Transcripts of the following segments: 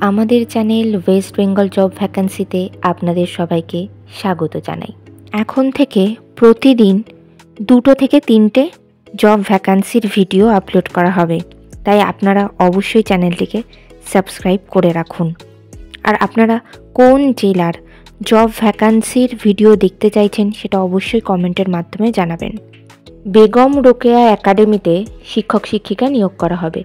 আমাদের channel West Bengal job ভ্যাকান্সিতে আপনাদের সবাইকে স্বাগত জানাই। এখন থেকে প্রতিদিন 2 থেকে 3টে জব ভ্যাকান্সির ভিডিও আপলোড করা হবে, তাই আপনারা অবশ্যই চ্যানেলটিকে সাবস্ক্রাইব করে রাখুন। আর আপনারা কোন জেলার জব ভ্যাকান্সির ভিডিও দেখতে চাইছেন সেটা অবশ্যই কমেন্টের মাধ্যমে জানাবেন। বেগম রোকেয়া একাডেমিতে শিক্ষক শিক্ষিকা নিয়োগ করা হবে।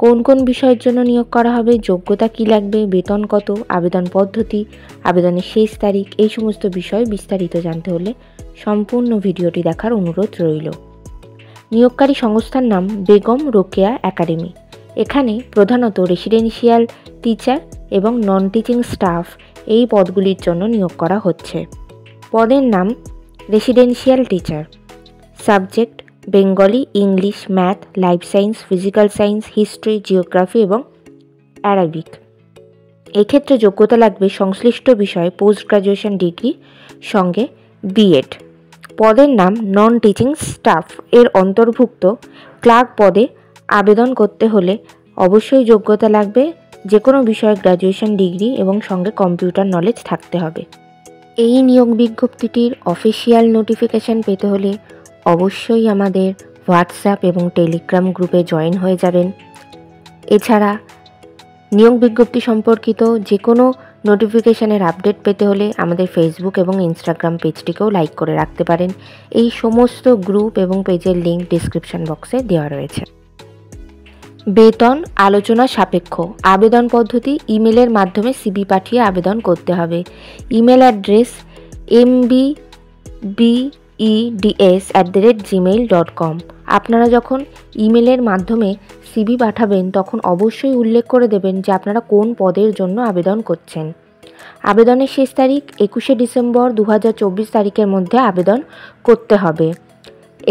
কোন কোন বিষয়ের জন্য নিয়োগ করা হবে, যোগ্যতা কী লাগবে, বেতন কত, আবেদন পদ্ধতি, আবেদনের শেষ তারিখ, এই সমস্ত বিষয় বিস্তারিত জানতে হলে সম্পূর্ণ ভিডিওটি দেখার অনুরোধ রইল। নিয়োগকারী সংস্থার নাম বেগম রোকেয়া একাডেমি। এখানে প্রধানত রেসিডেন্সিয়াল টিচার এবং নন টিচিং স্টাফ এই পদগুলির জন্য নিয়োগ করা হচ্ছে। পদের নাম residential teacher. Subject Bengali, English, math, life science, physical science, history, geography এবং অ্যারাবিক। এক্ষেত্রে যোগ্যতা লাগবে সংশ্লিষ্ট বিষয়ে পোস্ট গ্রাজুয়েশন ডিগ্রি সঙ্গে বিএড। পদের নাম নন টিচিং স্টাফ। এর অন্তর্ভুক্ত ক্লার্ক পদে আবেদন করতে হলে অবশ্যই যোগ্যতা লাগবে যে কোনো বিষয়ে গ্র্যাজুয়েশন ডিগ্রি এবং সঙ্গে কম্পিউটার নলেজ থাকতে হবে। এই নিয়োগ বিজ্ঞপ্তিটির অফিসিয়াল নোটিফিকেশান পেতে হলে অবশ্যই আমাদের হোয়াটসঅ্যাপ এবং টেলিগ্রাম গ্রুপে জয়েন হয়ে যাবেন। এছাড়া নিয়োগ বিজ্ঞপ্তি সম্পর্কিত যে কোনো নোটিফিকেশানের আপডেট পেতে হলে আমাদের ফেসবুক এবং ইনস্টাগ্রাম পেজটিকেও লাইক করে রাখতে পারেন। এই সমস্ত গ্রুপ এবং পেজের লিঙ্ক ডিসক্রিপশন বক্সে দেওয়া রয়েছে। বেতন আলোচনা সাপেক্ষ। আবেদন পদ্ধতি ইমেলের মাধ্যমে সিভি পাঠিয়ে আবেদন করতে হবে। Email address mbeds@gmail.com। আপনারা যখন ইমেলের মাধ্যমে সিভি পাঠাবেন তখন অবশ্যই উল্লেখ করে দেবেন যে আপনারা কোন পদের জন্য আবেদন করছেন। আবেদনের শেষ তারিখ 21শে ডিসেম্বর 2024 তারিখের মধ্যে আবেদন করতে হবে।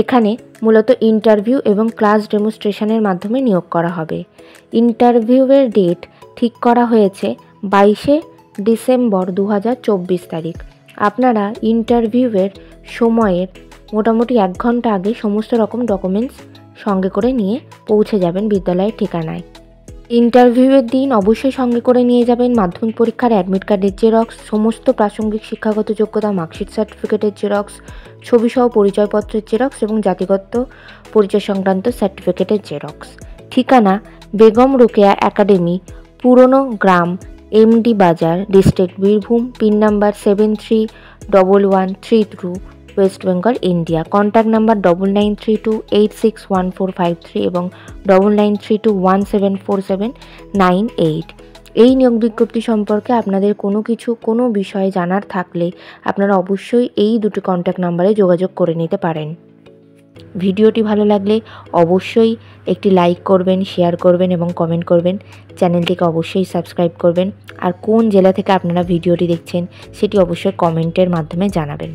এখানে মূলত ইন্টারভিউ এবং ক্লাস ডেমনস্ট্রেশনের মাধ্যমে নিয়োগ করা হবে। ইন্টারভিউয়ের ডেট ঠিক করা হয়েছে 22শে ডিসেম্বর 2024 তারিখ। আপনারা ইন্টারভিউয়ের সময়ের মোটামুটি 1 ঘন্টা আগে সমস্ত রকম ডকুমেন্টস সঙ্গে করে নিয়ে পৌঁছে যাবেন বিদ্যালয়ের ঠিকানায়। ইন্টারভিউয়ের দিন অবশ্যই সঙ্গে করে নিয়ে যাবেন মাধ্যমিক পরীক্ষার অ্যাডমিট কার্ডের জেরক্স, সমস্ত প্রাসঙ্গিক শিক্ষাগত যোগ্যতা মার্কশিট সার্টিফিকেটের জেরক্স, ছবিসহ পরিচয়পত্রের জেরক্স এবং জাতিগত পরিচয় সংক্রান্ত সার্টিফিকেটের জেরক্স। ঠিকানা বেগম রোকেয়া একাডেমি, পুরনো গ্রাম, এমডি বাজার, district Birbhum, pin number 731132, West Bengal, India. Contact number 9932861453 এবং 9932174798। এই নিয়োগ বিজ্ঞপ্তি সম্পর্কে আপনাদের কোনো বিষয়ে জানার থাকলে আপনারা অবশ্যই এই 2টি কন্ট্যাক্ট নাম্বারে যোগাযোগ করে নিতে পারেন। ভিডিওটি ভালো লাগলে অবশ্যই একটি লাইক করবেন, শেয়ার করবেন এবং কমেন্ট করবেন। চ্যানেলটিকে অবশ্যই সাবস্ক্রাইব করবেন। আর কোন জেলা থেকে আপনারা ভিডিওটি দেখছেন সেটি অবশ্যই কমেন্টের মাধ্যমে জানাবেন।